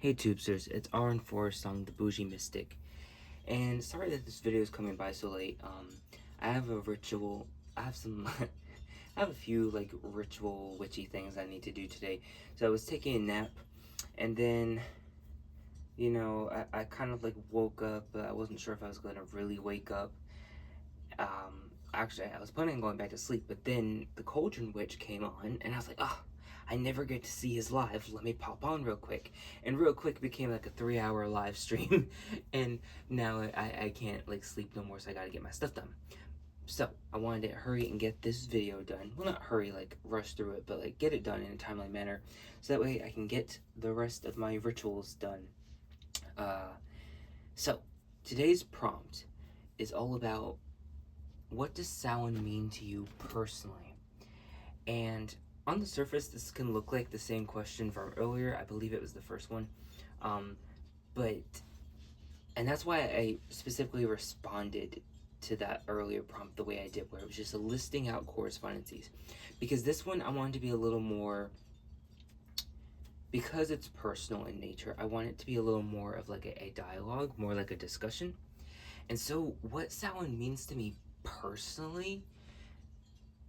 Hey Tubesters, it's RN4 song The Bougie Mystic. And sorry that this video is coming by so late. I have a ritual, I have some, I have a few like ritual witchy things I need to do today. So I was taking a nap and then, I kind of like woke up, but I wasn't sure if I was going to really wake up. Actually, I was planning on going back to sleep, but then the Cauldron Witch came on and I was like, oh, I never get to see his live. Let me pop on real quick. And real quick became like a 3-hour live stream. And now I can't like sleep no more, so I gotta get my stuff done. So I wanted to hurry and get this video done. Well, not hurry, like rush through it, but like get it done in a timely manner. So that way I can get the rest of my rituals done. So today's prompt is all about what does Samhain mean to you personally? And on the surface, this can look like the same question from earlier. I believe it was the first one. Um, and that's why I specifically responded to that earlier prompt the way I did, where it was just a listing out correspondences. Because this one, I wanted to be a little more, because it's personal in nature, I want it to be a little more of like a dialogue, more like a discussion. And so, what Samhain means to me personally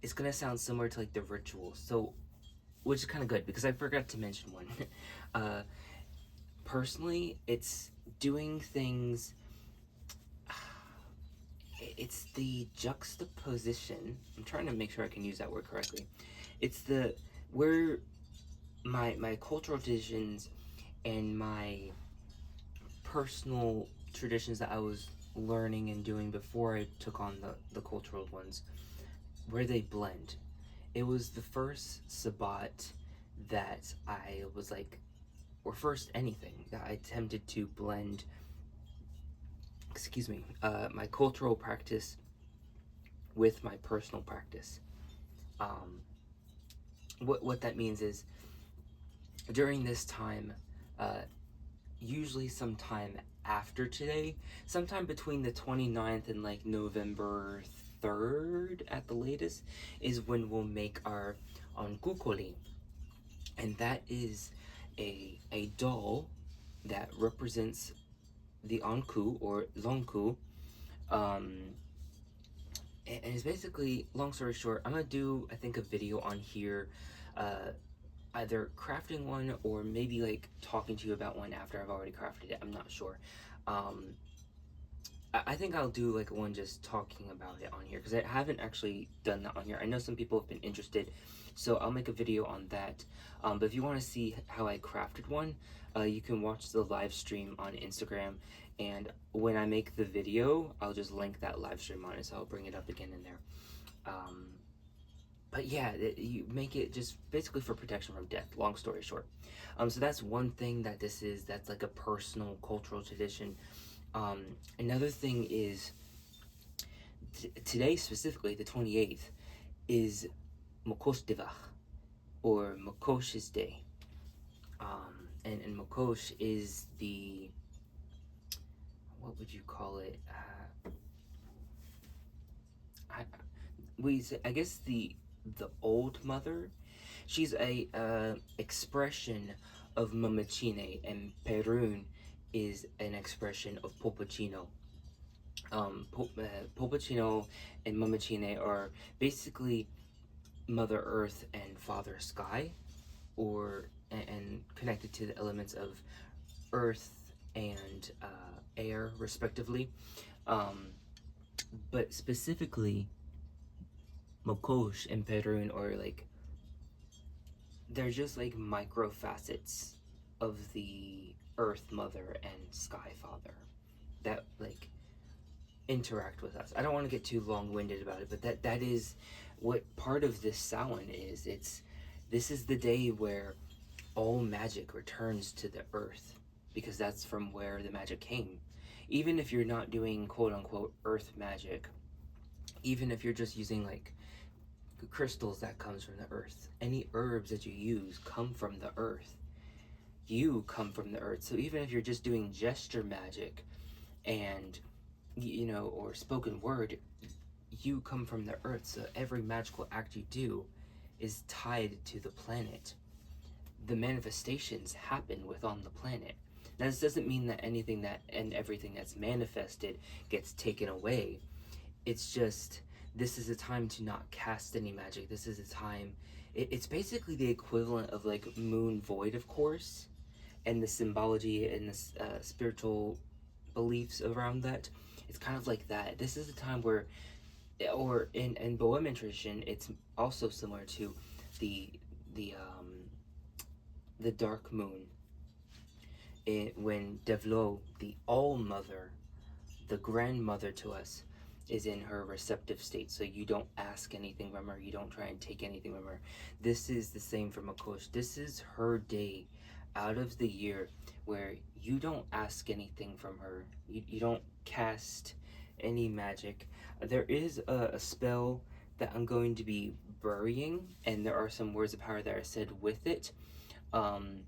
is gonna sound similar to like the ritual. So, which is kind of good because I forgot to mention one. uh, Personally, it's doing things. It's the juxtaposition. I'm trying to make sure I can use that word correctly. It's the where my cultural traditions and my personal traditions that I was learning and doing before I took on the cultural ones, where they blend. It was the first Sabbat that I was like, or first anything that I attempted to blend, my cultural practice with my personal practice. Um, what that means is during this time, uh, usually sometime after today, sometime between the 29th and like November 3rd at the latest, is when we'll make our onkukoli. And that is a doll that represents the Anku or Lonku. Um, and it's basically, long story short, I'm gonna do, I think, a video on here, uh, either crafting one or maybe like talking to you about one after I've already crafted it. I'm not sure. Um, I think I'll do like one just talking about it on here because I haven't actually done that on here. I know some people have been interested, so I'll make a video on that. But if you want to see how I crafted one, you can watch the live stream on Instagram. And when I make the video, I'll just link that live stream on it, so I'll bring it up again in there. Um, but yeah, you make it just basically for protection from death, long story short. So that's one thing that this is, that's like a personal cultural tradition. Another thing is, today specifically, the 28th, is Mokosh Devach, or Mokosh's Day. And Mokosh is the, what would you call it? I guess the old mother. She's a expression of Mamachine, and Perun is an expression of Popocino. Popocino and Mamachine are basically Mother Earth and Father Sky, or and connected to the elements of Earth and air, respectively. Um, but specifically, Mokosh and Perun are like, they're just like micro facets of the Earth Mother and Sky Father that like interact with us. I don't want to get too long-winded about it, but that is what part of this Samhain is. This is the day where all magic returns to the earth, because that's from where the magic came. Even if you're not doing quote-unquote earth magic, even if you're just using like crystals, that comes from the earth. Any herbs that you use come from the earth. You come from the earth. So even if you're just doing gesture magic and or spoken word, you come from the earth. So every magical act you do is tied to the planet. the manifestations happen with on the planet. Now, this doesn't mean that anything that and everything that's manifested gets taken away. It's just, this is a time to not cast any magic. This is a time, it's basically the equivalent of like moon void, of course, and the symbology and the spiritual beliefs around that. It's kind of like that. This is a time where, or in Bohemian tradition, it's also similar to the the um, the dark moon. When Devlo, the All Mother, the grandmother to us, is in her receptive state. So you don't ask anything from her. You don't try and take anything from her. This is the same for Makosh. This is her day out of the year where you don't ask anything from her. You don't cast any magic. There is a spell that I'm going to be burying, and there are some words of power that are said with it. Um,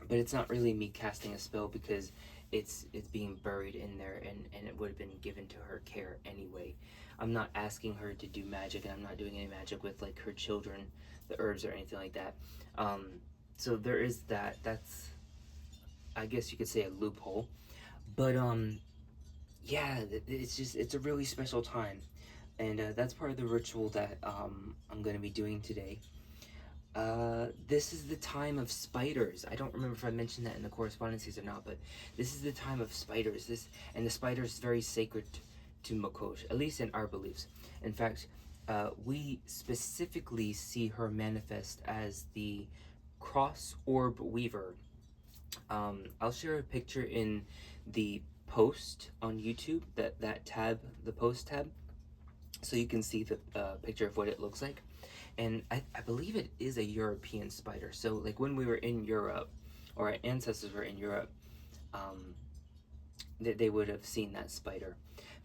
but it's not really me casting a spell because it's being buried in there, and it would have been given to her care anyway. I'm not asking her to do magic, and I'm not doing any magic with like her children, the herbs, or anything like that. Um, so there is that. That's, I guess you could say, a loophole. But yeah, it's just, it's a really special time, and that's part of the ritual that I'm gonna be doing today. This is the time of spiders. I don't remember if I mentioned that in the correspondences or not, but this is the time of spiders. And the spider is very sacred to Makosh, at least in our beliefs. In fact, we specifically see her manifest as the cross orb weaver. I'll share a picture in the post on YouTube, that tab, the post tab, so you can see the picture of what it looks like. And I believe it is a European spider. So like when we were in Europe, or our ancestors were in Europe, um, they would have seen that spider.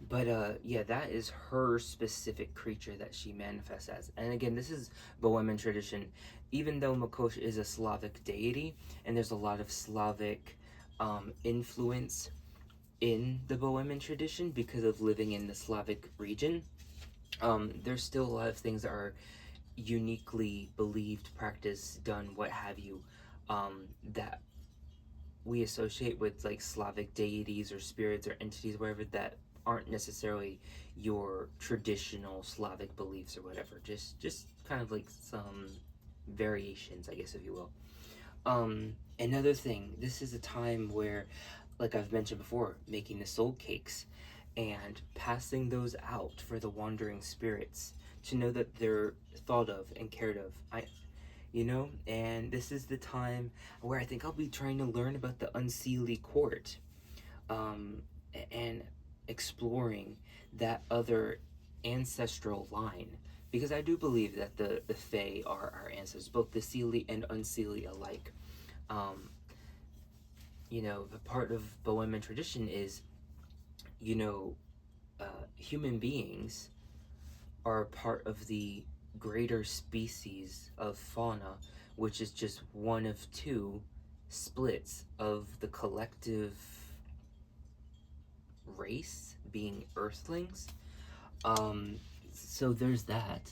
But yeah, that is her specific creature that she manifests as. And again, this is Bohemian tradition. Even though Makosh is a Slavic deity, and there's a lot of Slavic influence in the Bohemian tradition because of living in the Slavic region, there's still a lot of things that are uniquely believed, practiced, done, what have you, that we associate with like Slavic deities or spirits or entities, whatever, that aren't necessarily your traditional Slavic beliefs or whatever. Just kind of like some variations, I guess, if you will. Another thing, this is a time where, like I've mentioned before, making the soul cakes and passing those out for the wandering spirits to know that they're thought of and cared of. And this is the time where I think I'll be trying to learn about the Unseelie Court, um, and exploring that other ancestral line. Because I do believe that the Fae are our ancestors, both the Seelie and Unseelie alike. Um, the part of Bohemian tradition is, you know, human beings are part of the greater species of fauna, which is just one of two splits of the collective race, being earthlings. So there's that.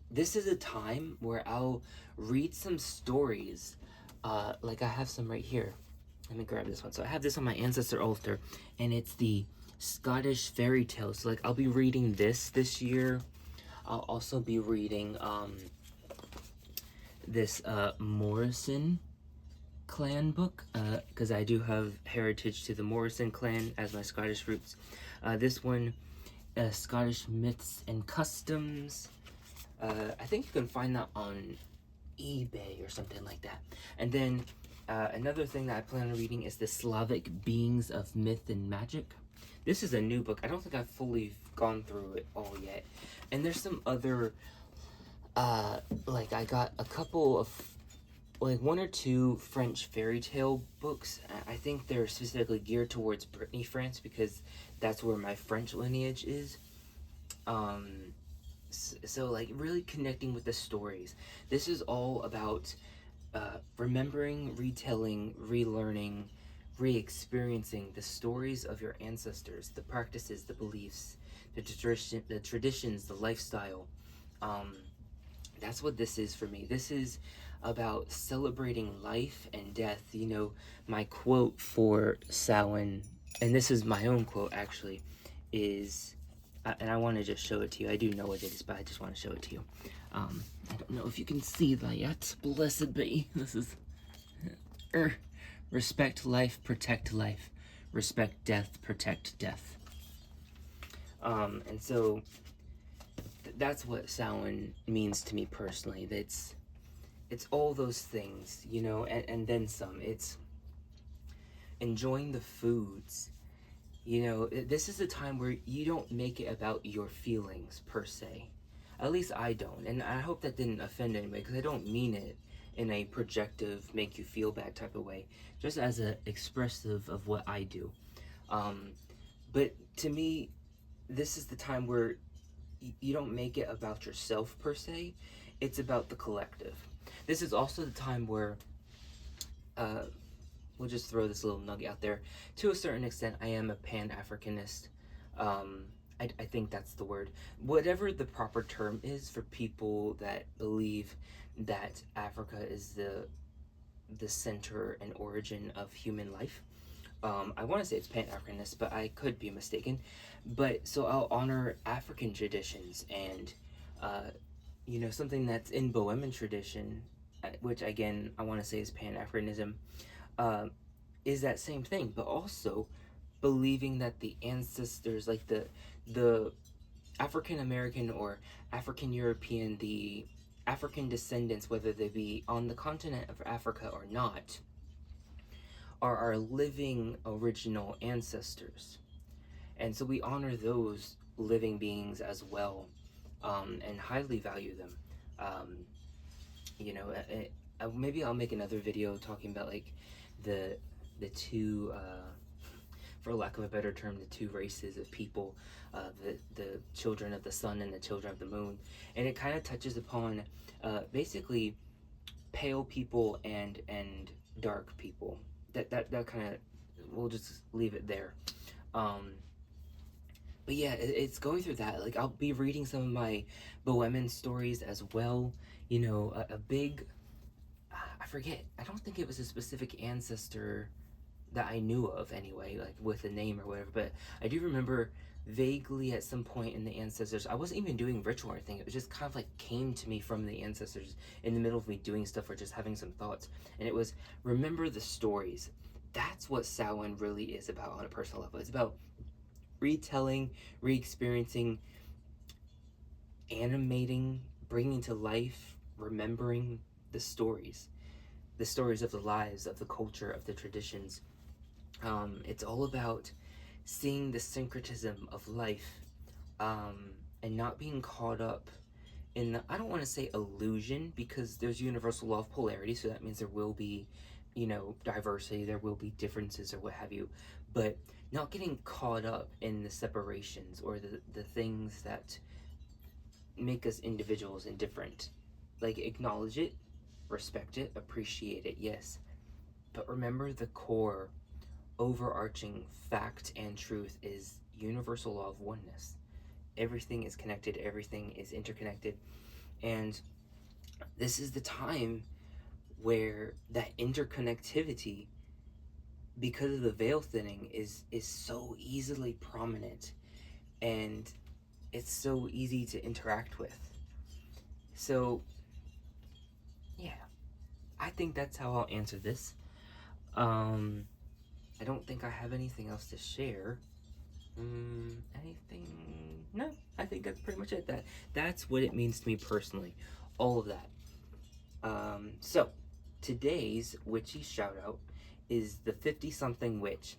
This is a time where I'll read some stories. Like I have some right here. Let me grab this one. So I have this on my ancestor altar, and it's the Scottish fairy tales. So like I'll be reading this year. I'll also be reading this Morrison clan book, because I do have heritage to the Morrison clan as my Scottish roots. This one, Scottish Myths and Customs. I think you can find that on eBay or something like that. And then another thing that I plan on reading is the Slavic Beings of Myth and Magic. This is a new book. I don't think I've fully gone through it all yet. And there's some other, like I got a couple of, like one or two French fairy tale books. I think they're specifically geared towards Brittany, France, because that's where my French lineage is. So like really connecting with the stories. This is all about remembering, retelling, relearning, re-experiencing the stories of your ancestors, the practices, the beliefs, the traditions, the lifestyle. That's what this is for me. This is about celebrating life and death. You know, my quote for Samhain, and this is my own quote actually, is, and I want to just show it to you. I do know what it is, but I just want to show it to you. I don't know if you can see that yet. Blessed be. This is, respect life, protect life. Respect death, protect death. And so that's what Samhain means to me personally. It's all those things, you know, and then some. It's enjoying the foods. You know, this is a time where you don't make it about your feelings per se. At least I don't, and I hope that didn't offend anybody, because I don't mean it in a projective, make you feel bad type of way. Just as a expressive of what I do. But to me, this is the time where you don't make it about yourself per se. It's about the collective. This is also the time where, we'll just throw this little nugget out there. To a certain extent, I am a Pan-Africanist. I think that's the word. Whatever the proper term is for people that believe that Africa is the center and origin of human life. I want to say it's Pan-Africanist, but I could be mistaken. But so I'll honor African traditions and, you know, something that's in Bohemian tradition, which again I want to say is Pan-Africanism, is that same thing, but also believing that the ancestors, like the African American or African European, the African descendants, whether they be on the continent of Africa or not, are our living original ancestors. And so we honor those living beings as well, and highly value them. Um, you know, maybe I'll make another video talking about like the two, for lack of a better term, the two races of people, the children of the sun and the children of the moon, and it kind of touches upon basically pale people and dark people. That kind of, we'll just leave it there. But yeah, it's going through that. Like, I'll be reading some of my Bohemian stories as well. You know, a big, I forget, I don't think it was a specific ancestor that I knew of anyway, like with a name or whatever, but I do remember vaguely at some point in the ancestors, I wasn't even doing ritual or anything, it was just kind of like came to me from the ancestors in the middle of me doing stuff or just having some thoughts, and it was, remember the stories. That's what Samhain really is about on a personal level. It's about retelling, re-experiencing, animating, bringing to life, remembering the stories of the lives, of the culture, of the traditions. It's all about seeing the syncretism of life, and not being caught up in the, I don't want to say illusion, because there's universal law of polarity, so that means there will be, you know, diversity, there will be differences or what have you, but not getting caught up in the separations or the things that make us individuals and different. Like, acknowledge it, respect it, appreciate it, yes, but remember the core overarching fact and truth is universal law of oneness. Everything is connected, everything is interconnected, and this is the time where that interconnectivity, because of the veil thinning, is so easily prominent, and it's so easy to interact with. So yeah, I think that's how I'll answer this. I don't think I have anything else to share. Anything? No, I think that's pretty much it. That's what it means to me personally. All of that. So today's witchy shout out is the 50-something witch.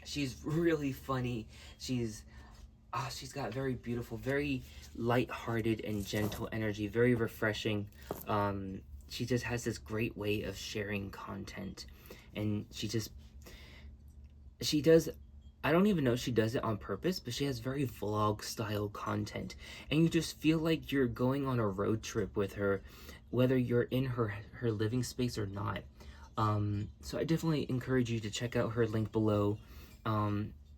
She's really funny. She's got very beautiful, very light-hearted and gentle energy, very refreshing. She just has this great way of sharing content, and she does, I don't even know if she does it on purpose, but she has very vlog style content, and you just feel like you're going on a road trip with her, whether you're in her living space or not. So I definitely encourage you to check out her link below.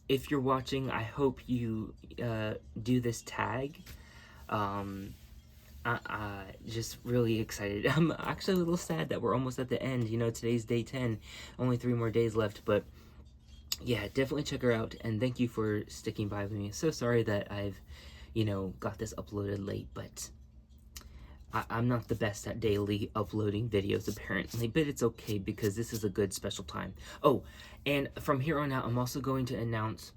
If you're watching, I hope you do this tag. Just really excited. I'm actually a little sad that we're almost at the end. You know, today's day 10, only 3 more days left, but yeah, definitely check her out, and thank you for sticking by with me. So sorry that I've, you know, got this uploaded late, but I'm not the best at daily uploading videos apparently, but it's okay because this is a good special time. Oh, and from here on out, I'm also going to announce,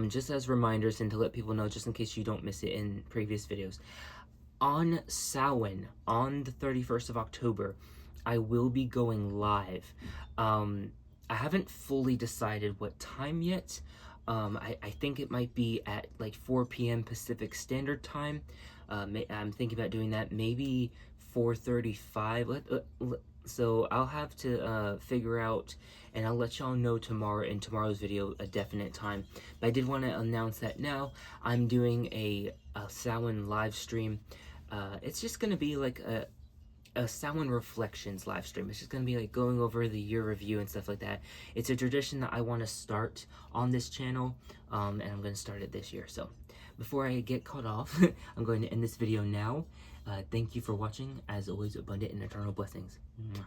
just as reminders and to let people know, just in case you don't miss it in previous videos, on Samhain, on the 31st of October, I will be going live. I haven't fully decided what time yet. I think it might be at like 4 p.m. Pacific Standard Time. I'm thinking about doing that, maybe 4:35. So I'll have to figure out, and I'll let y'all know tomorrow in tomorrow's video a definite time. But I did want to announce that now I'm doing a Samhain live stream. It's just gonna be like a Samhain Reflections live stream. It's just gonna be like going over the year review and stuff like that. It's a tradition that I want to start on this channel, and I'm gonna start it this year. So before I get cut off, I'm going to end this video now. Thank you for watching. As always, abundant and eternal blessings. Mwah.